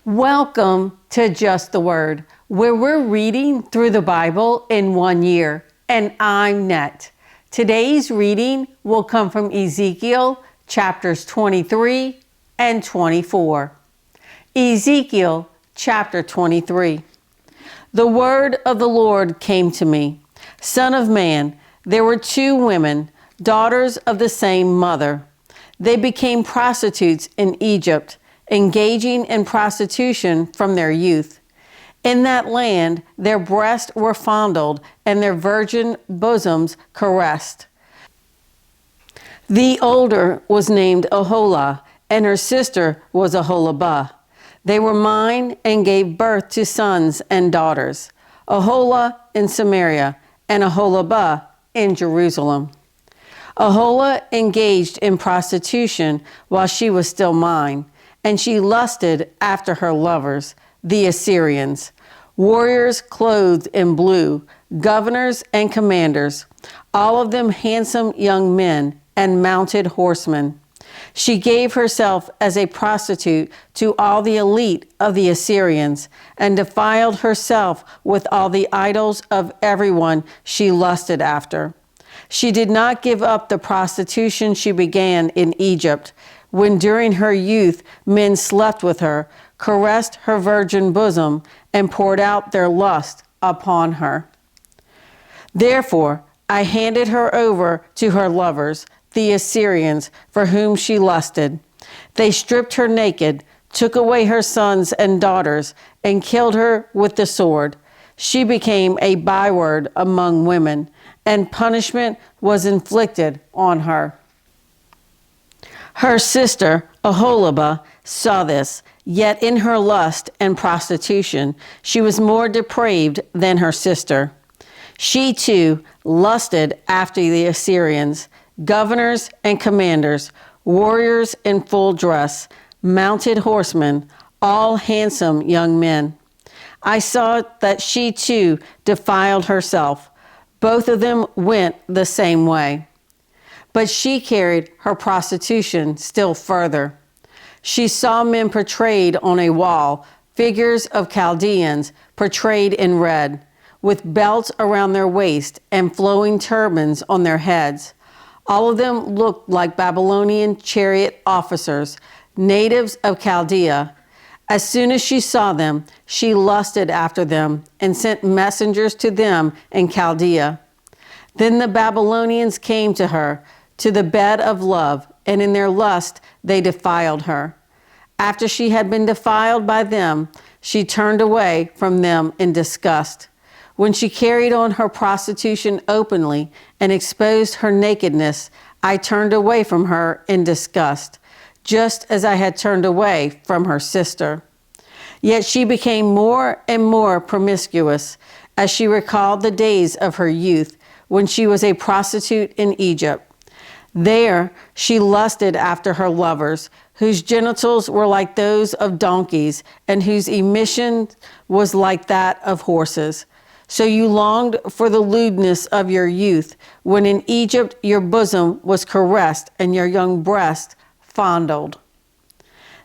Welcome to Just the Word, where we're reading through the Bible in 1 year. And I'm Net. Today's reading will come from Ezekiel chapters 23 and 24. Ezekiel chapter 23. The word of the Lord came to me. Son of man, there were 2 women, daughters of the same mother. They became prostitutes in Egypt, engaging in prostitution from their youth. In that land, their breasts were fondled and their virgin bosoms caressed. The older was named Oholah, and her sister was Aholibah. They were mine and gave birth to sons and daughters, Oholah in Samaria and Aholibah in Jerusalem. Oholah engaged in prostitution while she was still mine, and she lusted after her lovers, the Assyrians, warriors clothed in blue, governors and commanders, all of them handsome young men and mounted horsemen. She gave herself as a prostitute to all the elite of the Assyrians and defiled herself with all the idols of everyone she lusted after. She did not give up the prostitution she began in Egypt, when during her youth men slept with her, caressed her virgin bosom, and poured out their lust upon her. Therefore I handed her over to her lovers, the Assyrians, for whom she lusted. They stripped her naked, took away her sons and daughters, and killed her with the sword. She became a byword among women, and punishment was inflicted on her. Her sister, Aholibah, saw this, yet in her lust and prostitution, she was more depraved than her sister. She too lusted after the Assyrians, governors and commanders, warriors in full dress, mounted horsemen, all handsome young men. I saw that she too defiled herself. Both of them went the same way. But she carried her prostitution still further. She saw men portrayed on a wall, figures of Chaldeans portrayed in red, with belts around their waist and flowing turbans on their heads. All of them looked like Babylonian chariot officers, natives of Chaldea. As soon as she saw them, she lusted after them and sent messengers to them in Chaldea. Then the Babylonians came to her, to the bed of love, and in their lust they defiled her. After she had been defiled by them, she turned away from them in disgust. When she carried on her prostitution openly and exposed her nakedness, I turned away from her in disgust, just as I had turned away from her sister. Yet she became more and more promiscuous as she recalled the days of her youth when she was a prostitute in Egypt. There she lusted after her lovers, whose genitals were like those of donkeys and whose emission was like that of horses. So you longed for the lewdness of your youth, when in Egypt your bosom was caressed and your young breast fondled.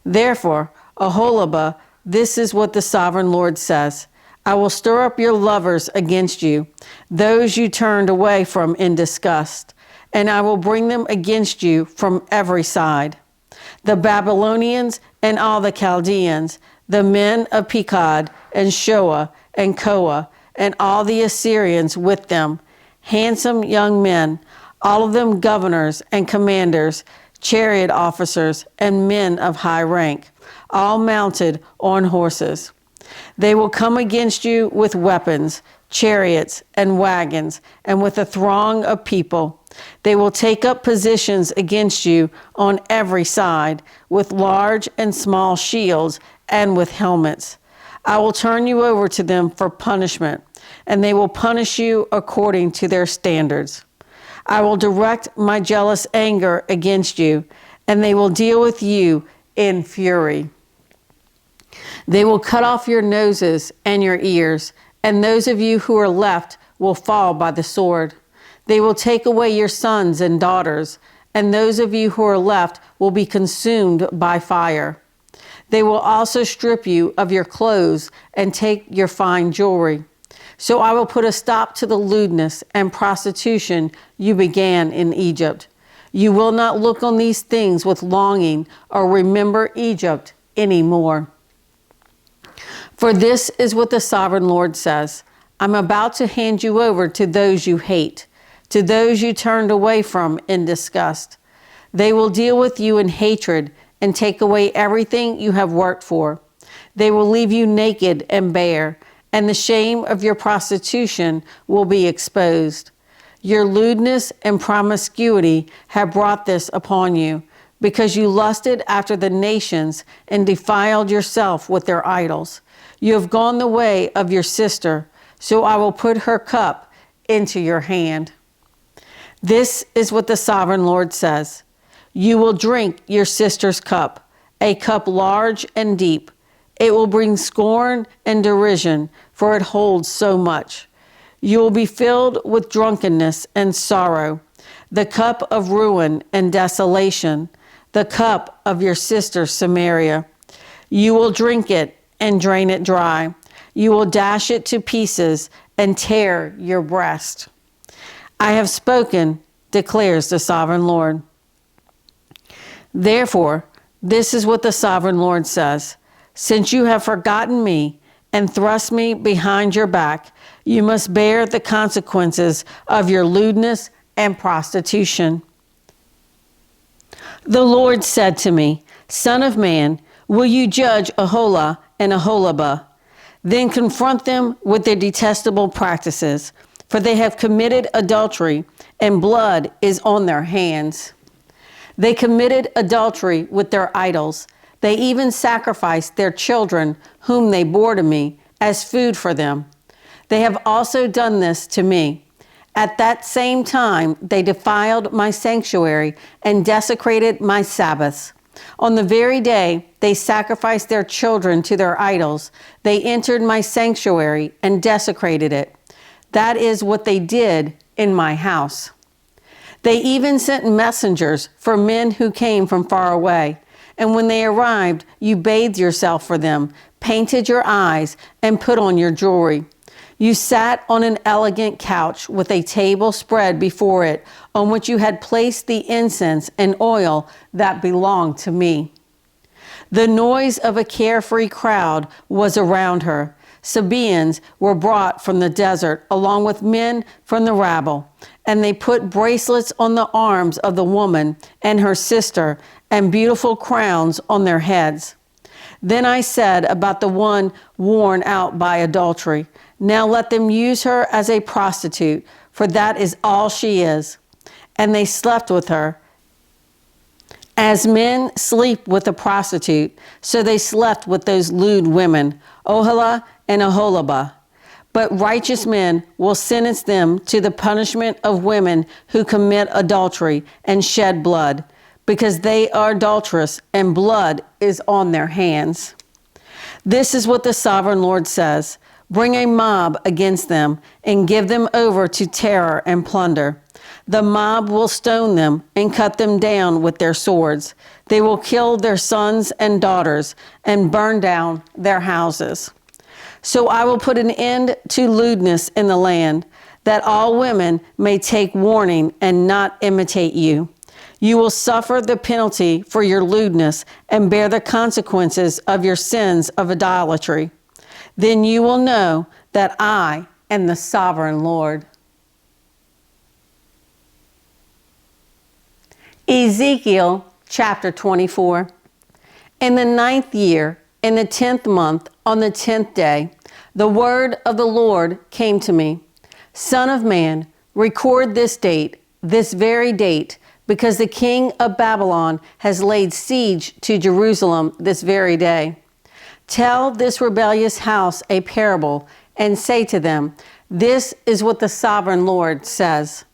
Therefore, Aholibah, this is what the sovereign Lord says. I will stir up your lovers against you, those you turned away from in disgust, and I will bring them against you from every side. The Babylonians and all the Chaldeans, the men of Pekod and Shoa and Koa, and all the Assyrians with them, handsome young men, all of them governors and commanders, chariot officers, and men of high rank, all mounted on horses. They will come against you with weapons, chariots, and wagons, and with a throng of people. They will take up positions against you on every side, with large and small shields and with helmets. I will turn you over to them for punishment, and they will punish you according to their standards. I will direct my jealous anger against you, and they will deal with you in fury. They will cut off your noses and your ears, and those of you who are left will fall by the sword. They will take away your sons and daughters, and those of you who are left will be consumed by fire. They will also strip you of your clothes and take your fine jewelry. So I will put a stop to the lewdness and prostitution you began in Egypt. You will not look on these things with longing or remember Egypt anymore. For this is what the sovereign Lord says: I'm about to hand you over to those you hate, to those you turned away from in disgust. They will deal with you in hatred and take away everything you have worked for. They will leave you naked and bare, and the shame of your prostitution will be exposed. Your lewdness and promiscuity have brought this upon you, because you lusted after the nations and defiled yourself with their idols. You have gone the way of your sister, so I will put her cup into your hand. This is what the sovereign Lord says: You will drink your sister's cup, a cup large and deep. It will bring scorn and derision, for it holds so much. You will be filled with drunkenness and sorrow, the cup of ruin and desolation, the cup of your sister Samaria. You will drink it and drain it dry. You will dash it to pieces and tear your breast. I have spoken, declares the sovereign Lord. Therefore, this is what the sovereign Lord says: Since you have forgotten me and thrust me behind your back, you must bear the consequences of your lewdness and prostitution. The Lord said to me, Son of man, will you judge Aholah and Aholibah? Then confront them with their detestable practices, for they have committed adultery, and blood is on their hands. They committed adultery with their idols. They even sacrificed their children, whom they bore to me, as food for them. They have also done this to me. At that same time, they defiled my sanctuary and desecrated my Sabbaths. On the very day they sacrificed their children to their idols, they entered my sanctuary and desecrated it. That is what they did in my house. They even sent messengers for men who came from far away. And when they arrived, you bathed yourself for them, painted your eyes, and put on your jewelry. You sat on an elegant couch with a table spread before it, on which you had placed the incense and oil that belonged to me. The noise of a carefree crowd was around her. Sabaeans were brought from the desert, along with men from the rabble, and they put bracelets on the arms of the woman and her sister, and beautiful crowns on their heads. Then I said about the one worn out by adultery, Now let them use her as a prostitute, for that is all she is. And they slept with her. As men sleep with a prostitute, so they slept with those lewd women, Aholah and Aholibah. But righteous men will sentence them to the punishment of women who commit adultery and shed blood, because they are adulterous and blood is on their hands. This is what the sovereign Lord says: Bring a mob against them and give them over to terror and plunder. The mob will stone them and cut them down with their swords. They will kill their sons and daughters and burn down their houses. So I will put an end to lewdness in the land, that all women may take warning and not imitate you. You will suffer the penalty for your lewdness and bear the consequences of your sins of idolatry. Then you will know that I am the sovereign Lord. Ezekiel chapter 24. In the 9th year, in the 10th month, on the 10th day, the word of the Lord came to me. Son of man, record this date, this very date, because the king of Babylon has laid siege to Jerusalem this very day. Tell this rebellious house a parable and say to them, This is what the sovereign Lord says.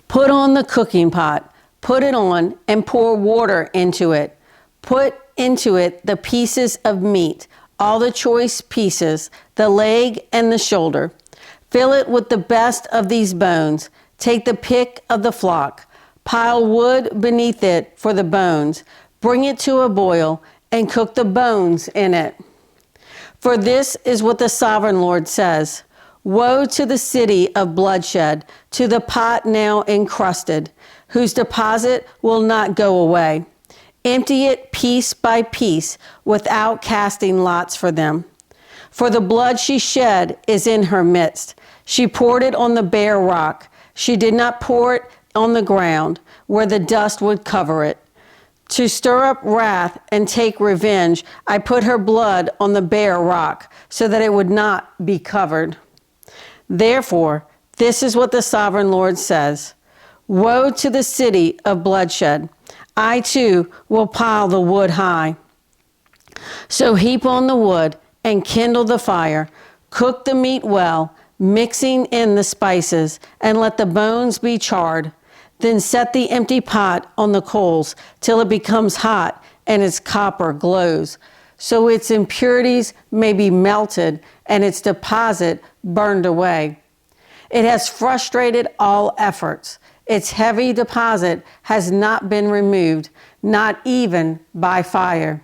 Put on the cooking pot, put it on, and pour water into it. Put into it the pieces of meat, all the choice pieces, the leg and the shoulder. Fill it with the best of these bones. Take the pick of the flock. Pile wood beneath it for the bones. Bring it to a boil and cook the bones in it. For this is what the sovereign Lord says. Woe to the city of bloodshed, to the pot now encrusted, whose deposit will not go away. Empty it piece by piece, without casting lots for them. For the blood she shed is in her midst. She poured it on the bare rock. She did not pour it on the ground, where the dust would cover it. To stir up wrath and take revenge, I put her blood on the bare rock, so that it would not be covered. Therefore, this is what the sovereign Lord says. Woe to the city of bloodshed. I too will pile the wood high. So heap on the wood and kindle the fire. Cook the meat well, mixing in the spices, and let the bones be charred. Then set the empty pot on the coals till it becomes hot and its copper glows, so its impurities may be melted and its deposit burned away. It has frustrated all efforts. Its heavy deposit has not been removed, not even by fire.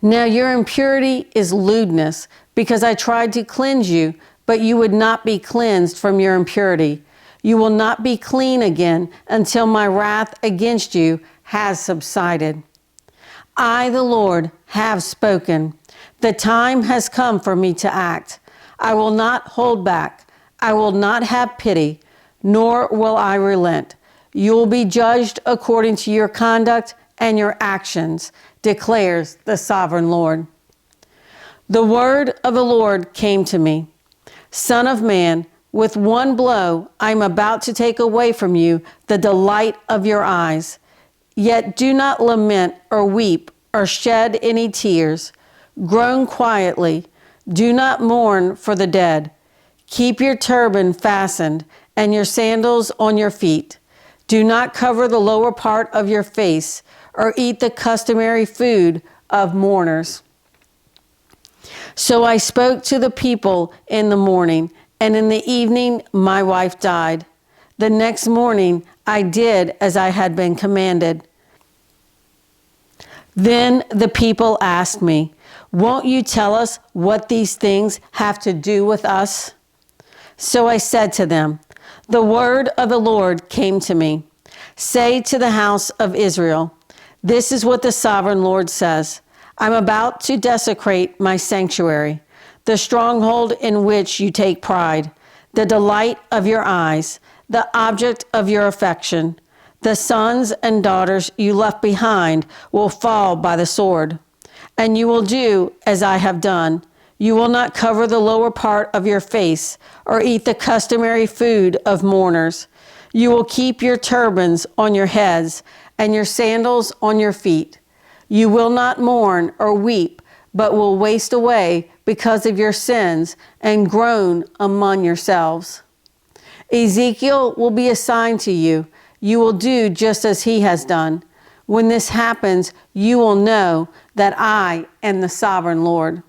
Now your impurity is lewdness, because I tried to cleanse you, but you would not be cleansed from your impurity. You will not be clean again until my wrath against you has subsided. I, the Lord, have spoken. The time has come for me to act. I will not hold back. I will not have pity, nor will I relent. You will be judged according to your conduct and your actions, declares the sovereign Lord. The word of the Lord came to me. Son of man, with one blow I am about to take away from you the delight of your eyes. Yet do not lament or weep or shed any tears. Groan quietly. Do not mourn for the dead. Keep your turban fastened and your sandals on your feet. Do not cover the lower part of your face or eat the customary food of mourners. So I spoke to the people in the morning, and in the evening my wife died. The next morning I did as I had been commanded. Then the people asked me, won't you tell us what these things have to do with us? So I said to them, the word of the Lord came to me. Say to the house of Israel, this is what the sovereign Lord says. I'm about to desecrate my sanctuary, the stronghold in which you take pride, the delight of your eyes, the object of your affection. The sons and daughters you left behind will fall by the sword, and you will do as I have done. You will not cover the lower part of your face or eat the customary food of mourners. You will keep your turbans on your heads and your sandals on your feet. You will not mourn or weep, but will waste away because of your sins and groan among yourselves. Ezekiel will be assigned to you. You will do just as he has done. When this happens, you will know that I am the sovereign Lord.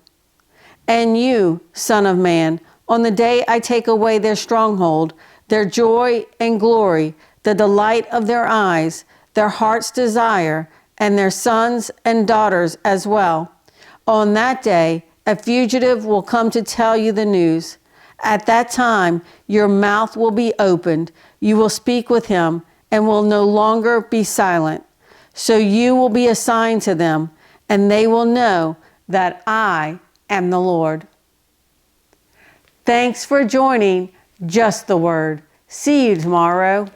And you, son of man, on the day I take away their stronghold, their joy and glory, the delight of their eyes, their heart's desire, and their sons and daughters as well. On that day, a fugitive will come to tell you the news. At that time, your mouth will be opened. You will speak with him and will no longer be silent. So you will be assigned to them, and they will know that I am the Lord. Thanks for joining Just the Word. See you tomorrow.